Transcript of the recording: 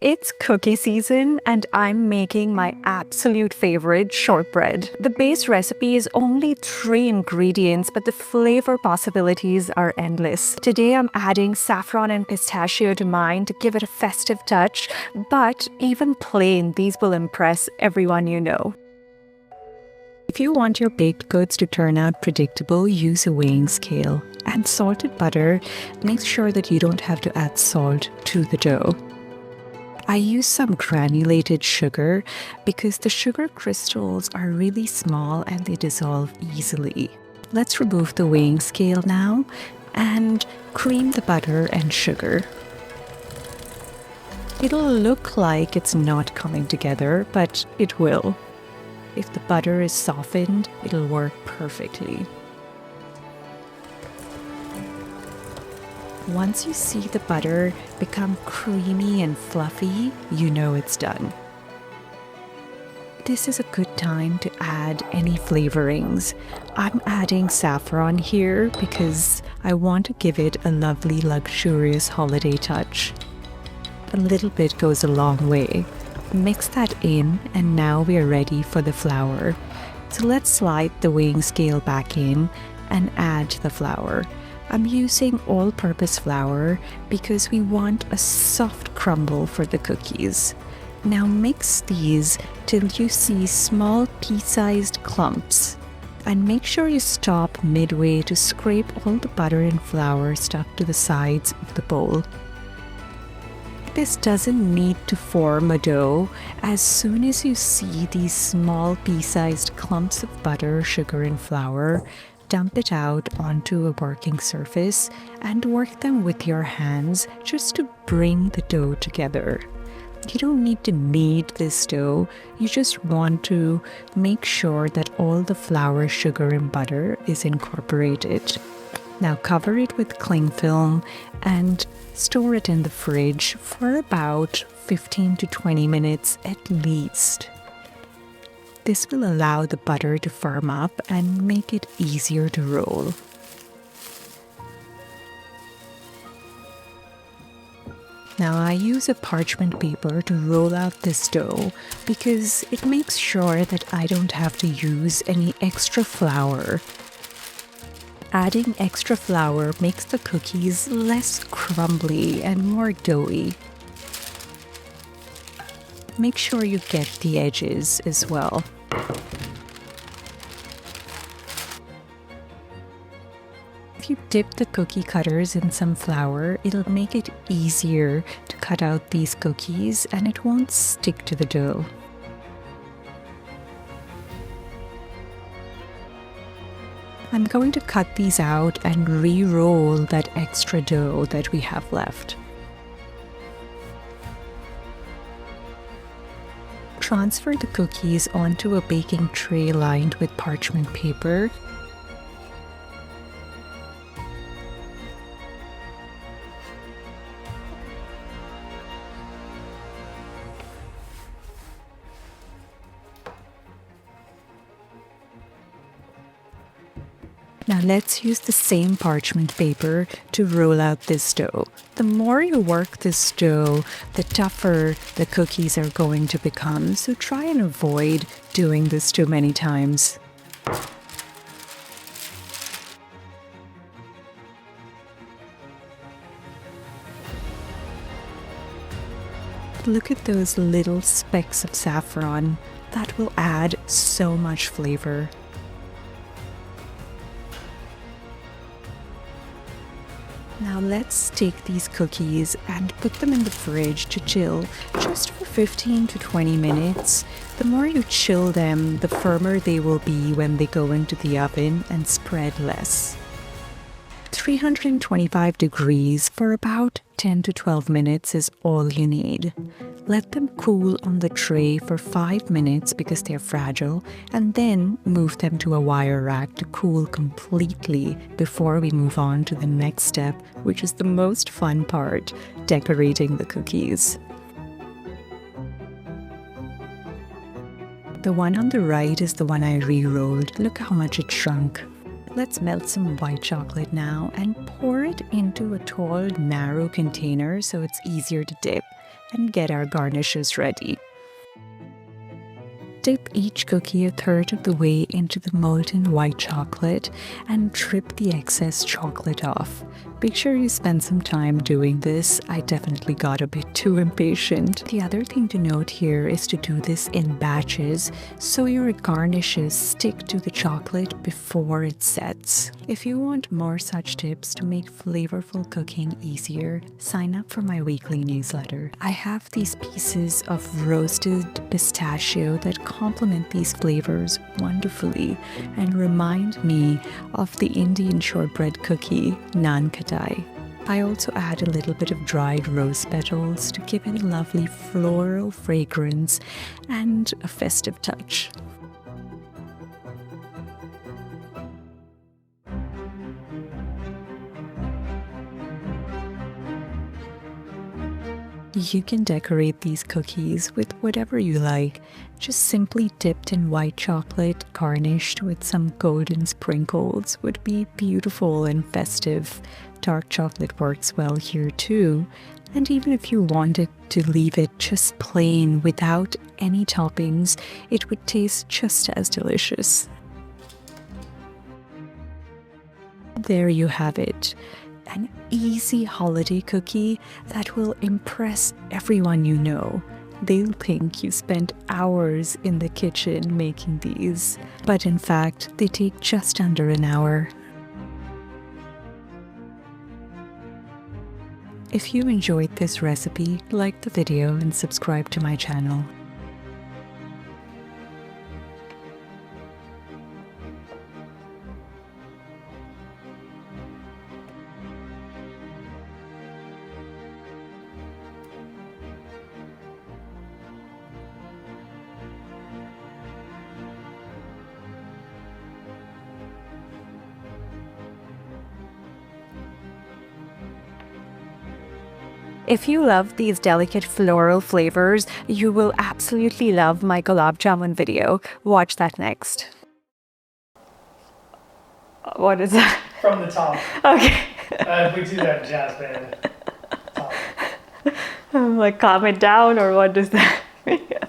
It's cookie season and I'm making my absolute favorite shortbread. The base recipe is only 3 ingredients, but the flavor possibilities are endless. Today I'm adding saffron and pistachio to mine to give it a festive touch, but even plain, these will impress everyone you know. If you want your baked goods to turn out predictable, use a weighing scale. Add salted butter. Make sure that you don't have to add salt to the dough. I use some granulated sugar because the sugar crystals are really small and they dissolve easily. Let's remove the weighing scale now and cream the butter and sugar. It'll look like it's not coming together, but it will. If the butter is softened, it'll work perfectly. Once you see the butter become creamy and fluffy, you know it's done. This is a good time to add any flavorings. I'm adding saffron here because I want to give it a lovely, luxurious holiday touch. A little bit goes a long way. Mix that in, and now we are ready for the flour. So let's slide the weighing scale back in and add the flour. I'm using all-purpose flour because we want a soft crumble for the cookies. Now mix these till you see small pea-sized clumps. And make sure you stop midway to scrape all the butter and flour stuck to the sides of the bowl. This doesn't need to form a dough. As soon as you see these small pea-sized clumps of butter, sugar, and flour, dump it out onto a working surface and work them with your hands just to bring the dough together. You don't need to knead this dough, you just want to make sure that all the flour, sugar, and butter is incorporated. Now cover it with cling film and store it in the fridge for about 15 to 20 minutes at least. This will allow the butter to firm up and make it easier to roll. Now I use a parchment paper to roll out this dough because it makes sure that I don't have to use any extra flour. Adding extra flour makes the cookies less crumbly and more doughy. Make sure you get the edges as well. If you dip the cookie cutters in some flour, it'll make it easier to cut out these cookies and it won't stick to the dough. I'm going to cut these out and re-roll that extra dough that we have left. Transfer the cookies onto a baking tray lined with parchment paper. Now let's use the same parchment paper to roll out this dough. The more you work this dough, the tougher the cookies are going to become, so try and avoid doing this too many times. Look at those little specks of saffron. That will add so much flavor. Now let's take these cookies and put them in the fridge to chill just for 15 to 20 minutes. The more you chill them, the firmer they will be when they go into the oven and spread less. 325 degrees for about 10 to 12 minutes is all you need. Let them cool on the tray for 5 minutes because they're fragile, and then move them to a wire rack to cool completely before we move on to the next step, which is the most fun part, decorating the cookies. The one on the right is the one I re-rolled. Look how much it shrunk. Let's melt some white chocolate now and pour it into a tall, narrow container so it's easier to dip. and get our garnishes ready. Dip each cookie a third of the way into the molten white chocolate and drip the excess chocolate off. Make sure you spend some time doing this. I definitely got a bit too impatient. The other thing to note here is to do this in batches so your garnishes stick to the chocolate before it sets. If you want more such tips to make flavorful cooking easier, sign up for my weekly newsletter. I have these pieces of roasted pistachio that complement these flavors wonderfully and remind me of the Indian shortbread cookie, naan kadai. I also add a little bit of dried rose petals to give it a lovely floral fragrance and a festive touch. You can decorate these cookies with whatever you like, just simply dipped in white chocolate, garnished with some golden sprinkles would be beautiful and festive. Dark chocolate works well here too, and even if you wanted to leave it just plain without any toppings, it would taste just as delicious. There you have it. An easy holiday cookie that will impress everyone you know. They'll think you spent hours in the kitchen making these, but in fact, they take just under an hour. If you enjoyed this recipe, like the video and subscribe to my channel. If you love these delicate floral flavors, you will absolutely love my gulab jamun video. Watch that next. What is that? From the top. Okay. We do that jazz band. Top. Like calm it down, or what is that?